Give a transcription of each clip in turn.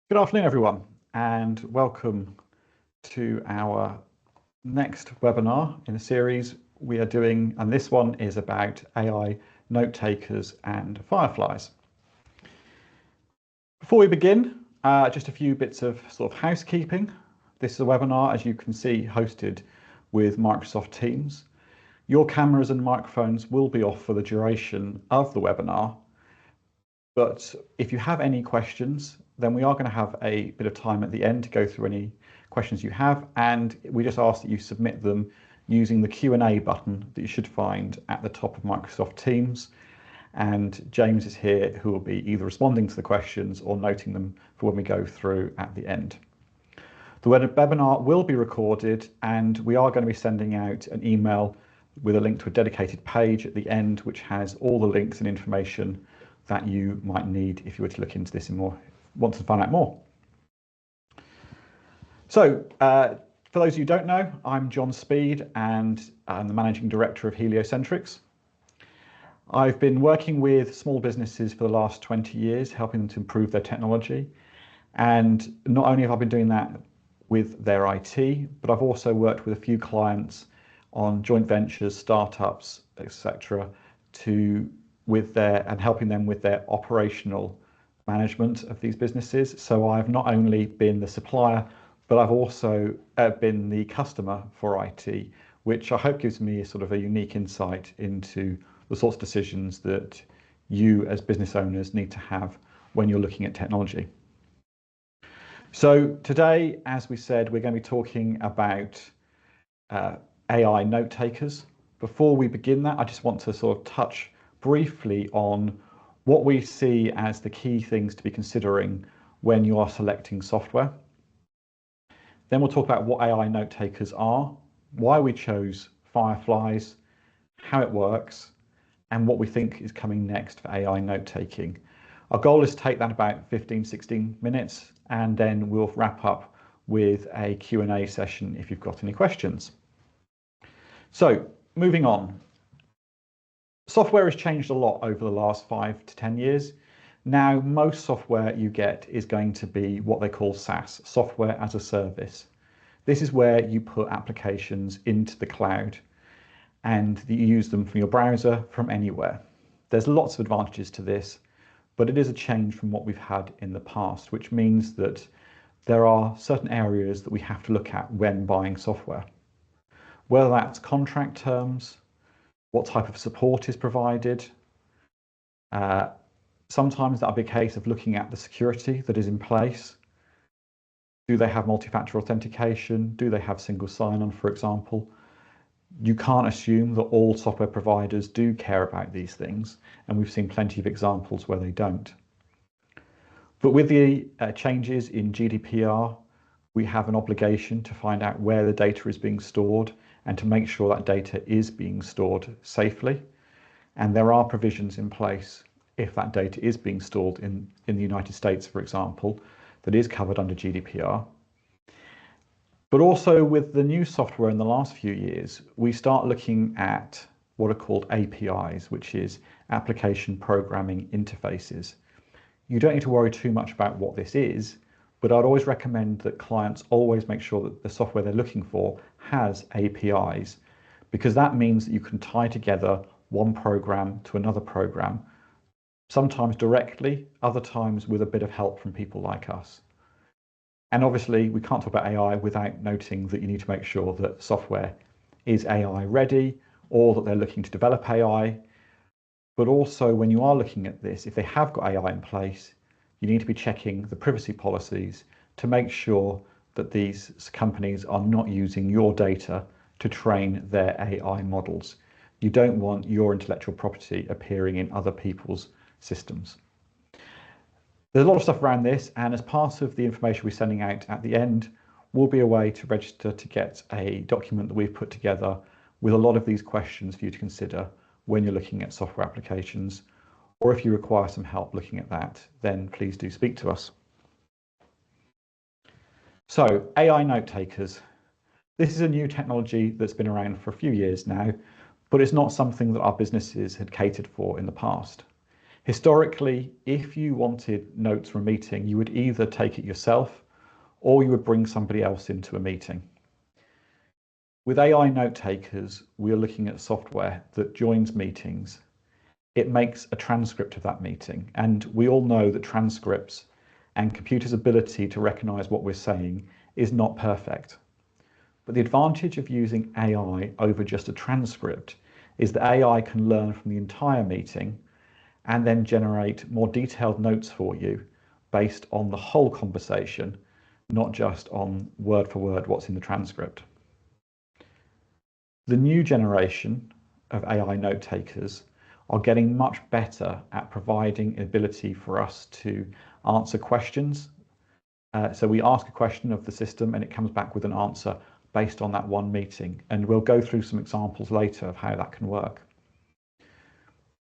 Good afternoon, everyone, and welcome to our next webinar in a series we are doing, and this one is about AI note takers and Fireflies. Before we begin, just a few bits of sort of housekeeping. This is a webinar, as you can see, hosted with Microsoft Teams. Your cameras and microphones will be off for the duration of the webinar, but if you have any questions, then we are going to have a bit of time at the end to go through any questions you have, and we just ask that you submit them using the Q&A button that you should find at the top of Microsoft Teams. And James is here, who will be either responding to the questions or noting them for when we go through at the end. The webinar will be recorded, and we are going to be sending out an email with a link to a dedicated page at the end, which has all the links and information that you might need if you were to look into this in more, want to find out more. So, for those of you who don't know, I'm John Speed, and I'm the Managing Director of Heliocentrics. I've been working with small businesses for the last 20 years, helping them to improve their technology. And not only have I been doing that with their IT, but I've also worked with a few clients on joint ventures, startups, etc., and helping them with their operational management of these businesses. So I've not only been the supplier, but I've also been the customer for IT, which I hope gives me sort of a unique insight into the sorts of decisions that you as business owners need to have when you're looking at technology. So today, as we said, we're going to be talking about AI note takers. Before we begin that, I just want to sort of touch briefly on what we see as the key things to be considering when you are selecting software. Then we'll talk about what AI note takers are, why we chose Fireflies, how it works, and what we think is coming next for AI note taking. Our goal is to take that about 15-16 minutes, and then we'll wrap up with a Q&A session if you've got any questions. So moving on. Software has changed a lot over the last 5 to 10 years. Now, most software you get is going to be what they call SaaS, software as a service. This is where you put applications into the cloud and you use them from your browser from anywhere. There's lots of advantages to this, but it is a change from what we've had in the past, which means that there are certain areas that we have to look at when buying software. Whether that's contract terms, what type of support is provided. Sometimes that'll be a case of looking at the security that is in place. Do they have multi-factor authentication? Do they have single sign-on, for example? You can't assume that all software providers do care about these things, and we've seen plenty of examples where they don't. But with the changes in GDPR, we have an obligation to find out where the data is being stored and to make sure that data is being stored safely. And there are provisions in place if that data is being stored in the United States, for example, that is covered under GDPR. But also with the new software in the last few years, we start looking at what are called APIs, which is application programming interfaces. You don't need to worry too much about what this is, but I'd always recommend that clients always make sure that the software they're looking for has APIs, because that means that you can tie together one program to another program, sometimes directly, other times with a bit of help from people like us. And obviously we can't talk about AI without noting that you need to make sure that software is AI ready, or that they're looking to develop AI. But also when you are looking at this, if they have got AI in place, you need to be checking the privacy policies to make sure that these companies are not using your data to train their AI models. You don't want your intellectual property appearing in other people's systems. There's a lot of stuff around this, and as part of the information we're sending out at the end will be a way to register to get a document that we've put together with a lot of these questions for you to consider when you're looking at software applications. Or if you require some help looking at that, then please do speak to us. So, AI note takers. This is a new technology that's been around for a few years now, but it's not something that our businesses had catered for in the past. Historically, if you wanted notes from a meeting, you would either take it yourself or you would bring somebody else into a meeting. With AI note takers, we're looking at software that joins meetings. It makes a transcript of that meeting, and we all know that transcripts and computers' ability to recognize what we're saying is not perfect. But the advantage of using AI over just a transcript is that AI can learn from the entire meeting and then generate more detailed notes for you based on the whole conversation, not just on word for word what's in the transcript. The new generation of AI note takers are getting much better at providing an ability for us to answer questions. So we ask a question of the system and it comes back with an answer based on that one meeting. And we'll go through some examples later of how that can work.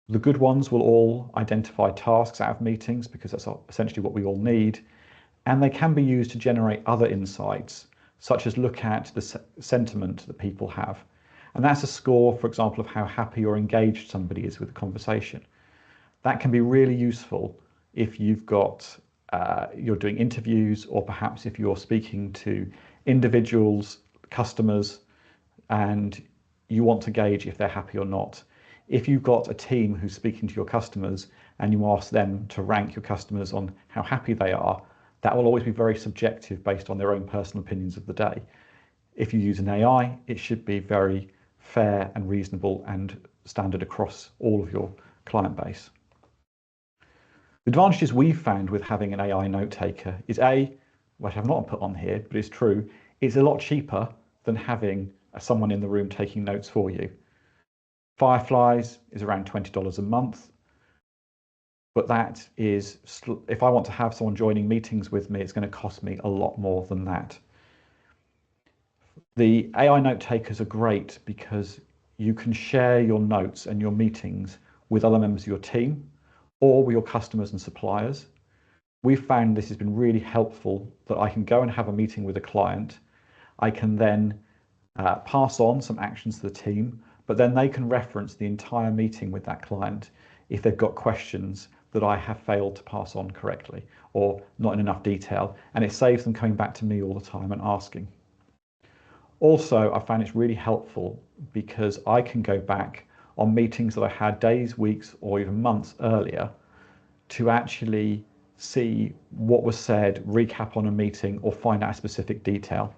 The good ones will all identify tasks out of meetings because that's essentially what we all need. And they can be used to generate other insights, such as look at the sentiment that people have. And that's a score, for example, of how happy or engaged somebody is with the conversation. That can be really useful if you've got, you're doing interviews, or perhaps if you're speaking to individuals, customers, and you want to gauge if they're happy or not. If you've got a team who's speaking to your customers and you ask them to rank your customers on how happy they are, that will always be very subjective based on their own personal opinions of the day. If you use an AI, it should be very fair and reasonable and standard across all of your client base. The advantages we've found with having an AI note taker is which I've not put on here, but it's true, it's a lot cheaper than having someone in the room taking notes for you. Fireflies is around $20 a month, but that is, if I want to have someone joining meetings with me, it's going to cost me a lot more than that. The AI note takers are great because you can share your notes and your meetings with other members of your team or with your customers and suppliers. We've found this has been really helpful, that I can go and have a meeting with a client. I can then pass on some actions to the team, but then they can reference the entire meeting with that client if they've got questions that I have failed to pass on correctly or not in enough detail, and it saves them coming back to me all the time and asking. Also, I find it's really helpful because I can go back on meetings that I had days, weeks, or even months earlier to actually see what was said, recap on a meeting, or find out a specific detail.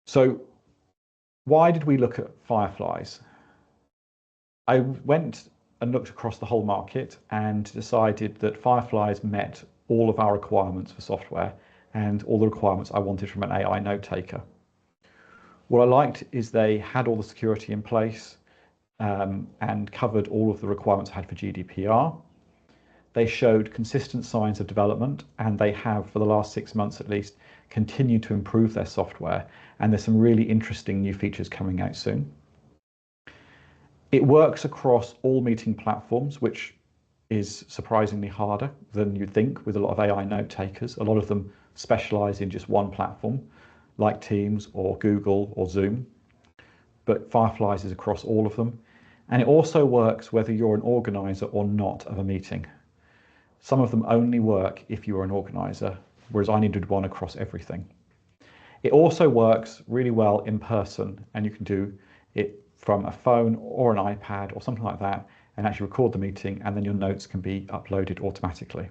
So why did we look at Fireflies? I went and looked across the whole market and decided that Fireflies met all of our requirements for software and all the requirements I wanted from an AI note taker. What I liked is they had all the security in place and covered all of the requirements I had for GDPR. They showed consistent signs of development, and they have, for the last 6 months at least, continued to improve their software, and there's some really interesting new features coming out soon. It works across all meeting platforms, which is surprisingly harder than you'd think with a lot of AI note takers. A lot of them specialize in just one platform, like Teams or Google or Zoom, but Fireflies is across all of them. And it also works whether you're an organizer or not of a meeting. Some of them only work if you are an organizer, whereas I needed one across everything. It also works really well in person, and you can do it from a phone or an iPad or something like that and actually record the meeting, and then your notes can be uploaded automatically.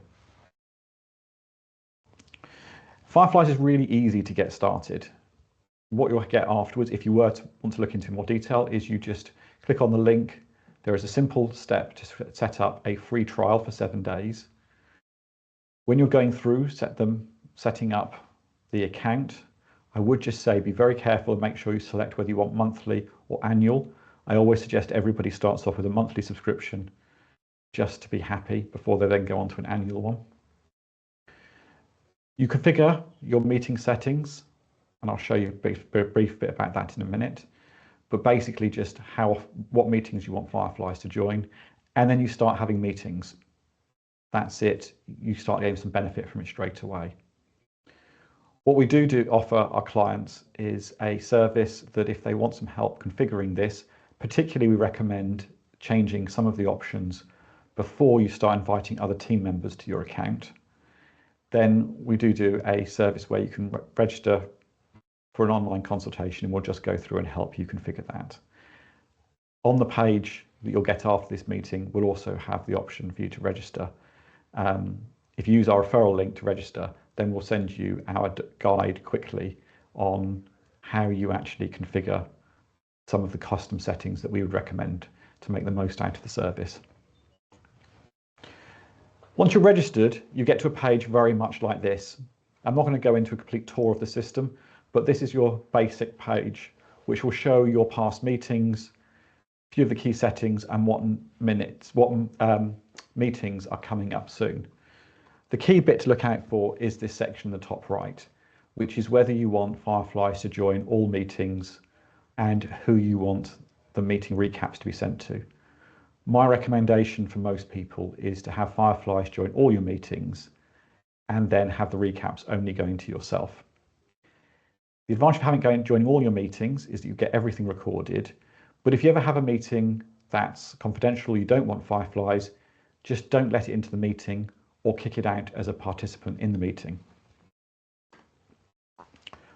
Fireflies is really easy to get started. What you'll get afterwards, if you were to want to look into more detail, is you just click on the link. There is a simple step to set up a free trial for 7 days. When you're going through setting up the account, I would just say be very careful and make sure you select whether you want monthly or annual. I always suggest everybody starts off with a monthly subscription just to be happy before they then go on to an annual one. You configure your meeting settings, and I'll show you a brief bit about that in a minute, but basically just what meetings you want Fireflies to join, and then you start having meetings. That's it. You start getting some benefit from it straight away. What we do offer our clients is a service that if they want some help configuring this, particularly we recommend changing some of the options before you start inviting other team members to your account, then we do a service where you can register for an online consultation, and we'll just go through and help you configure that. On the page that you'll get after this meeting, we'll also have the option for you to register. If you use our referral link to register, then we'll send you our guide quickly on how you actually configure some of the custom settings that we would recommend to make the most out of the service. Once you're registered, you get to a page very much like this. I'm not going to go into a complete tour of the system, but this is your basic page, which will show your past meetings, a few of the key settings, and what meetings are coming up soon. The key bit to look out for is this section in the top right, which is whether you want Fireflies to join all meetings and who you want the meeting recaps to be sent to. My recommendation for most people is to have Fireflies join all your meetings and then have the recaps only going to yourself. The advantage of joining all your meetings is that you get everything recorded, but if you ever have a meeting that's confidential, you don't want Fireflies, just don't let it into the meeting or kick it out as a participant in the meeting.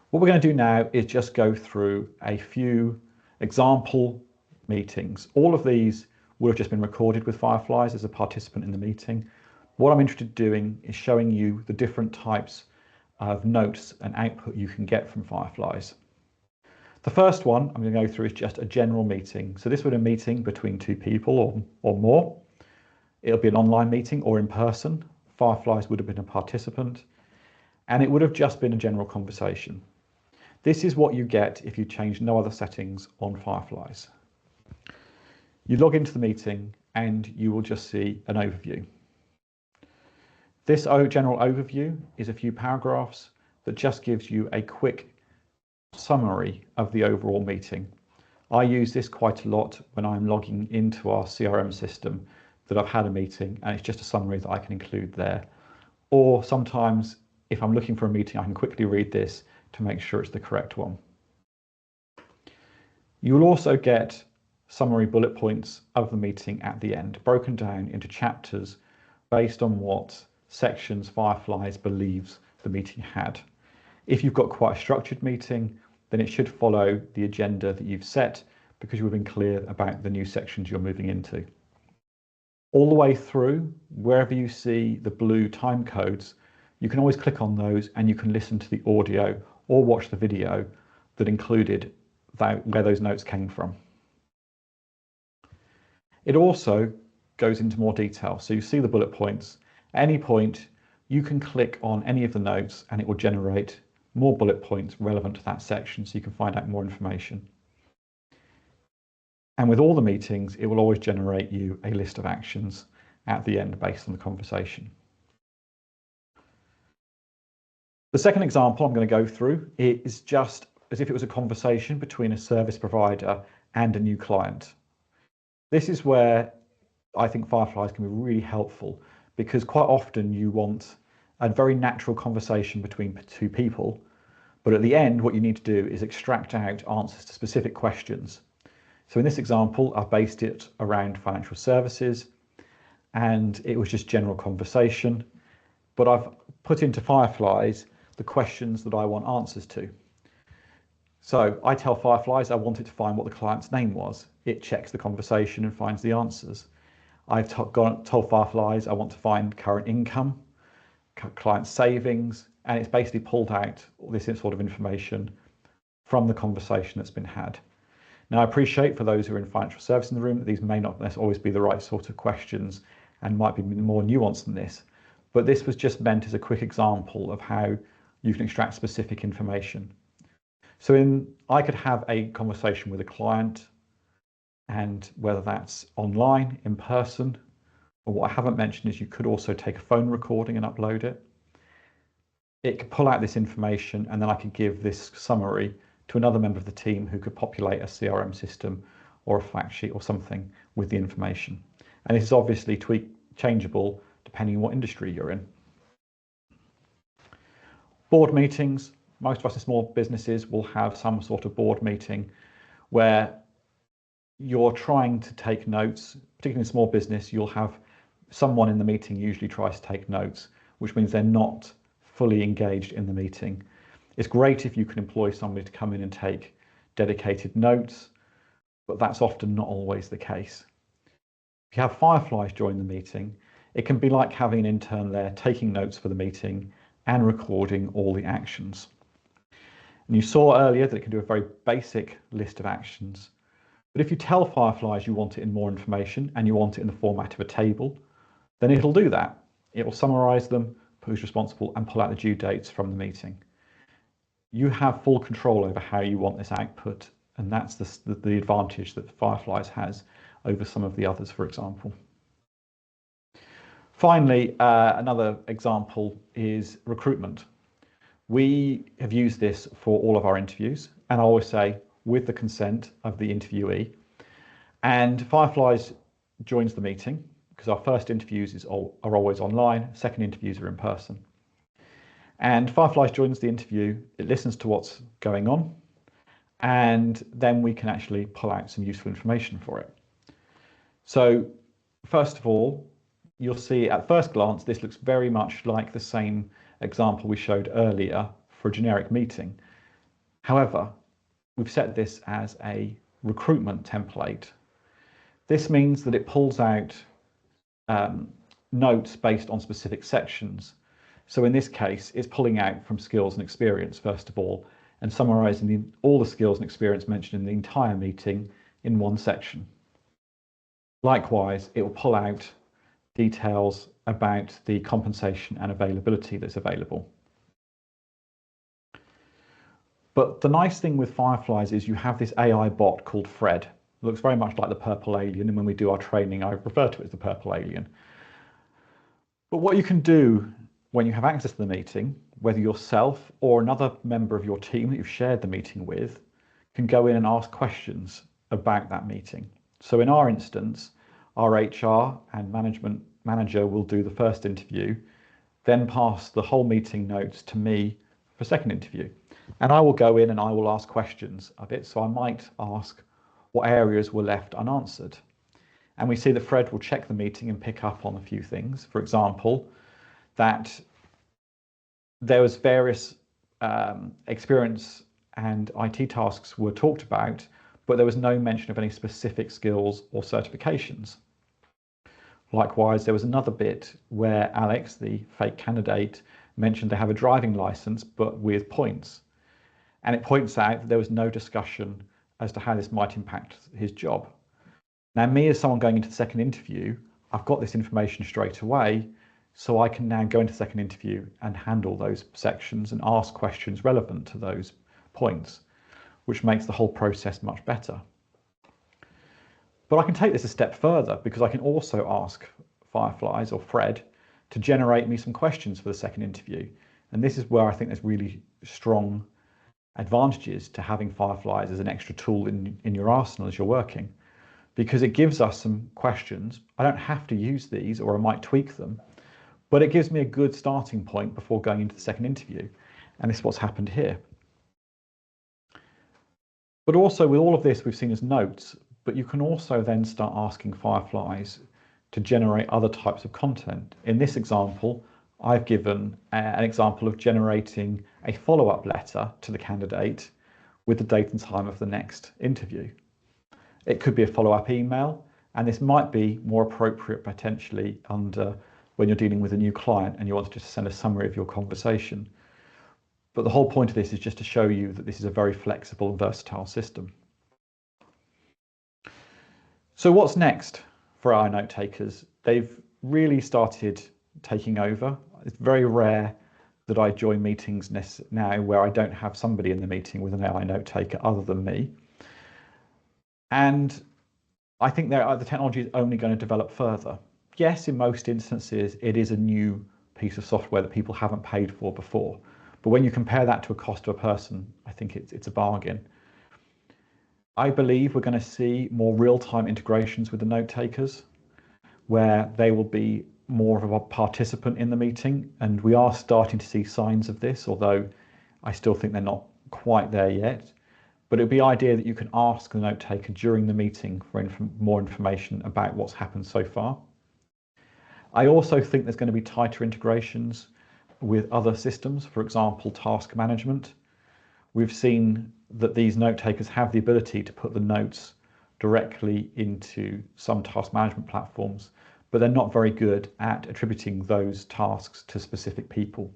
What we're going to do now is just go through a few example meetings. All of these would have just been recorded with Fireflies as a participant in the meeting. What I'm interested in doing is showing you the different types of notes and output you can get from Fireflies. The first one I'm going to go through is just a general meeting. So this would be a meeting between two people or more. It'll be an online meeting or in person. Fireflies would have been a participant, and it would have just been a general conversation. This is what you get if you change no other settings on Fireflies. You log into the meeting and you will just see an overview. This general overview is a few paragraphs that just gives you a quick summary of the overall meeting. I use this quite a lot when I'm logging into our CRM system that I've had a meeting, and it's just a summary that I can include there. Or sometimes if I'm looking for a meeting, I can quickly read this to make sure it's the correct one. You will also get summary bullet points of the meeting at the end, broken down into chapters based on what sections Fireflies believes the meeting had. If you've got quite a structured meeting, then it should follow the agenda that you've set because you've been clear about the new sections you're moving into. All the way through, wherever you see the blue time codes, you can always click on those and you can listen to the audio or watch the video that included where those notes came from. It also goes into more detail. So you see the bullet points. At any point, you can click on any of the notes and it will generate more bullet points relevant to that section so you can find out more information. And with all the meetings, it will always generate you a list of actions at the end based on the conversation. The second example I'm going to go through is just as if it was a conversation between a service provider and a new client. This is where I think Fireflies can be really helpful because quite often you want a very natural conversation between two people, but at the end what you need to do is extract out answers to specific questions. So in this example, I've based it around financial services and it was just general conversation, but I've put into Fireflies the questions that I want answers to. So I tell Fireflies I want it to find what the client's name was. It checks the conversation and finds the answers. I've told Fireflies I want to find current income, client savings, and it's basically pulled out all this sort of information from the conversation that's been had. Now, I appreciate for those who are in financial service in the room that these may not always be the right sort of questions and might be more nuanced than this, but this was just meant as a quick example of how you can extract specific information. So I could have a conversation with a client, and whether that's online, in person, or what I haven't mentioned is you could also take a phone recording and upload it. It could pull out this information and then I could give this summary to another member of the team who could populate a CRM system or a fact sheet or something with the information. And this is obviously changeable depending on what industry you're in. Board meetings. Most of us in small businesses will have some sort of board meeting where you're trying to take notes. Particularly in small business, you'll have someone in the meeting usually tries to take notes, which means they're not fully engaged in the meeting. It's great if you can employ somebody to come in and take dedicated notes, but that's often not always the case. If you have Fireflies join the meeting, it can be like having an intern there taking notes for the meeting and recording all the actions. And you saw earlier that it can do a very basic list of actions. But if you tell Fireflies you want it in more information and you want it in the format of a table, then it'll do that. It will summarize them, who's responsible, and pull out the due dates from the meeting. You have full control over how you want this output, and that's the advantage that Fireflies has over some of the others, for example. Finally, another example is recruitment. We have used this for all of our interviews, and I always say with the consent of the interviewee. And Fireflies joins the meeting because our first interviews are always online, second interviews are in person. And Fireflies joins the interview, it listens to what's going on, and then we can actually pull out some useful information for it. So first of all, you'll see at first glance, this looks very much like the same example we showed earlier for a generic meeting. However, we've set this as a recruitment template. This means that it pulls out notes based on specific sections. So in this case, it's pulling out from skills and experience, first of all, and summarizing all the skills and experience mentioned in the entire meeting in one section. Likewise, it will pull out details about the compensation and availability that's available. But the nice thing with Fireflies is you have this AI bot called Fred. It looks very much like the purple alien, and when we do our training, I refer to it as the purple alien. But what you can do when you have access to the meeting, whether yourself or another member of your team that you've shared the meeting with, can go in and ask questions about that meeting. So in our instance, our HR and management manager will do the first interview, then pass the whole meeting notes to me for second interview. And I will go in and I will ask questions of it. So I might ask what areas were left unanswered. And we see that Fred will check the meeting and pick up on a few things. For example, that there was various experience and IT tasks were talked about, but there was no mention of any specific skills or certifications. Likewise, there was another bit where Alex, the fake candidate, mentioned they have a driving license, but with points. And it points out that there was no discussion as to how this might impact his job. Now, me as someone going into the second interview, I've got this information straight away, so I can now go into the second interview and handle those sections and ask questions relevant to those points, which makes the whole process much better. But I can take this a step further because I can also ask Fireflies or Fred to generate me some questions for the second interview. And this is where I think there's really strong advantages to having Fireflies as an extra tool in your arsenal as you're working, because it gives us some questions. I don't have to use these, or I might tweak them, but it gives me a good starting point before going into the second interview. And this is what's happened here. But also with all of this, we've seen as notes, but you can also then start asking Fireflies to generate other types of content. In this example, I've given an example of generating a follow-up letter to the candidate with the date and time of the next interview. It could be a follow-up email, and this might be more appropriate potentially under when you're dealing with a new client and you want to just send a summary of your conversation. But the whole point of this is just to show you that this is a very flexible and versatile system. So what's next for our note takers? They've really started taking over. It's very rare that I join meetings now where I don't have somebody in the meeting with an AI note taker other than me. And I think the technology is only going to develop further. Yes, in most instances, it is a new piece of software that people haven't paid for before. But when you compare that to a cost to a person, I think it's a bargain. I believe we're going to see more real-time integrations with the note takers, where they will be more of a participant in the meeting. And we are starting to see signs of this, although I still think they're not quite there yet. But it would be the idea that you can ask the note taker during the meeting for more information about what's happened so far. I also think there's going to be tighter integrations with other systems, for example, task management. We've seen that these note takers have the ability to put the notes directly into some task management platforms, but they're not very good at attributing those tasks to specific people.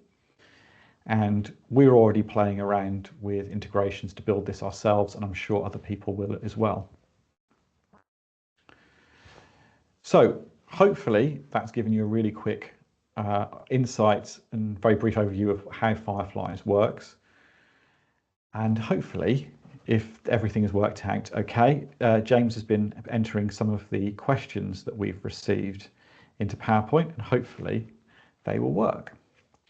And we're already playing around with integrations to build this ourselves, and I'm sure other people will as well. So hopefully that's given you a really quick insight and very brief overview of how Fireflies works. And hopefully, if everything has worked out okay, James has been entering some of the questions that we've received into PowerPoint, and hopefully they will work.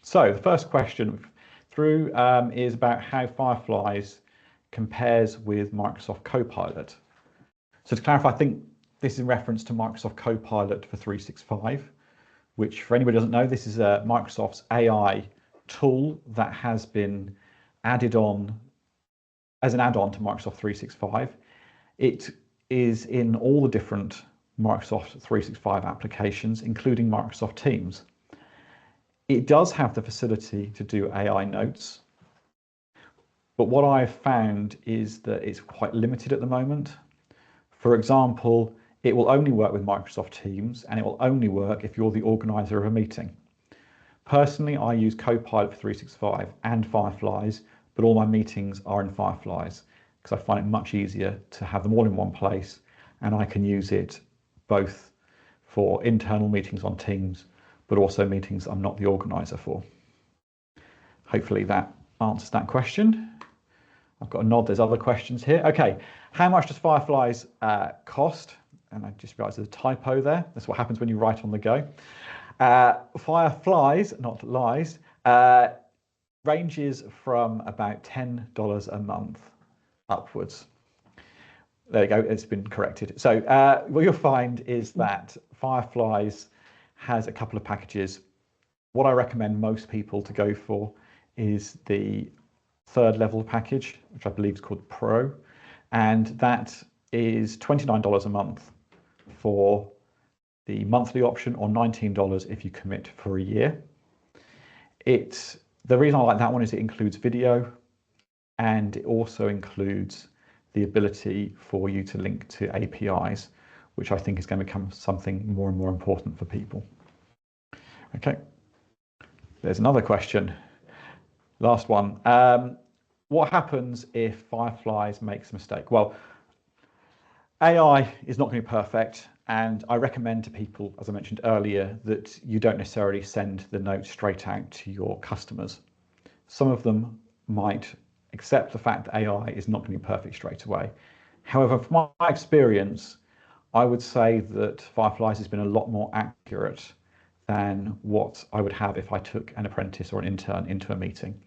So the first question through is about how Fireflies compares with Microsoft Copilot. So to clarify, I think this is in reference to Microsoft Copilot for 365, which, for anybody who doesn't know, this is Microsoft's AI tool that has been added on as an add-on to Microsoft 365. It is in all the different Microsoft 365 applications, including Microsoft Teams. It does have the facility to do AI notes, but what I've found is that it's quite limited at the moment. For example, it will only work with Microsoft Teams, and it will only work if you're the organizer of a meeting. Personally, I use Copilot for 365 and Fireflies, but all my meetings are in Fireflies because I find it much easier to have them all in one place, and I can use it both for internal meetings on Teams, but also meetings I'm not the organizer for. Hopefully that answers that question. I've got a nod, there's other questions here. Okay, how much does Fireflies cost? And I just realized there's a typo there. That's what happens when you write on the go. Fireflies, not lies, ranges from about $10 a month upwards. There you go, it's been corrected. So what you'll find is that Fireflies has a couple of packages. What I recommend most people to go for is the third level package, which I believe is called Pro, and that is $29 a month for the monthly option, or $19 if you commit for a year. The reason I like that one is it includes video, and it also includes the ability for you to link to APIs, which I think is going to become something more and more important for people. Okay, there's another question. Last one. What happens if Fireflies makes a mistake? Well, AI is not going to be perfect, and I recommend to people, as I mentioned earlier, that you don't necessarily send the notes straight out to your customers. Some of them might accept the fact that AI is not going to be perfect straight away. However, from my experience, I would say that Fireflies has been a lot more accurate than what I would have if I took an apprentice or an intern into a meeting.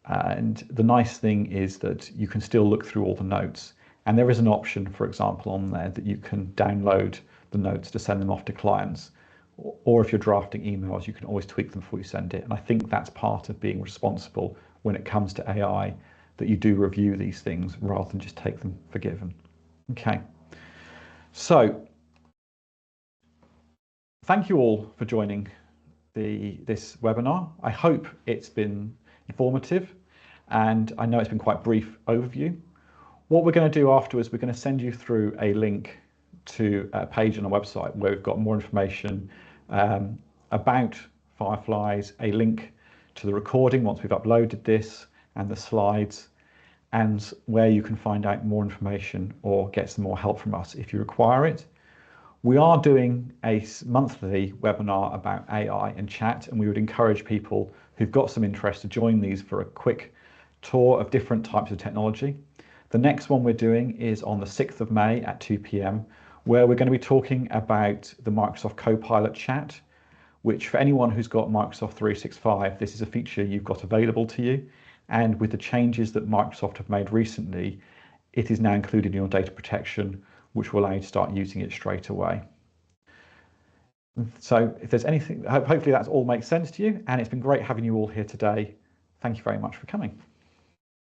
And the nice thing is that you can still look through all the notes. And there is an option, for example, on there that you can download the notes to send them off to clients. Or if you're drafting emails, you can always tweak them before you send it. And I think that's part of being responsible when it comes to AI, that you do review these things rather than just take them for given. Okay. So thank you all for joining this webinar. I hope it's been informative, and I know it's been quite a brief overview. What we're going to do afterwards, we're going to send you through a link to a page on our website where we've got more information about Fireflies, a link to the recording once we've uploaded this, and the slides, and where you can find out more information or get some more help from us if you require it. We are doing a monthly webinar about AI and chat, and we would encourage people who've got some interest to join these for a quick tour of different types of technology. The next one we're doing is on the 6th of May at 2 p.m, where we're going to be talking about the Microsoft Copilot chat, which for anyone who's got Microsoft 365, this is a feature you've got available to you. And with the changes that Microsoft have made recently, it is now included in your data protection, which will allow you to start using it straight away. So if there's anything, hopefully that's all makes sense to you, and it's been great having you all here today. Thank you very much for coming.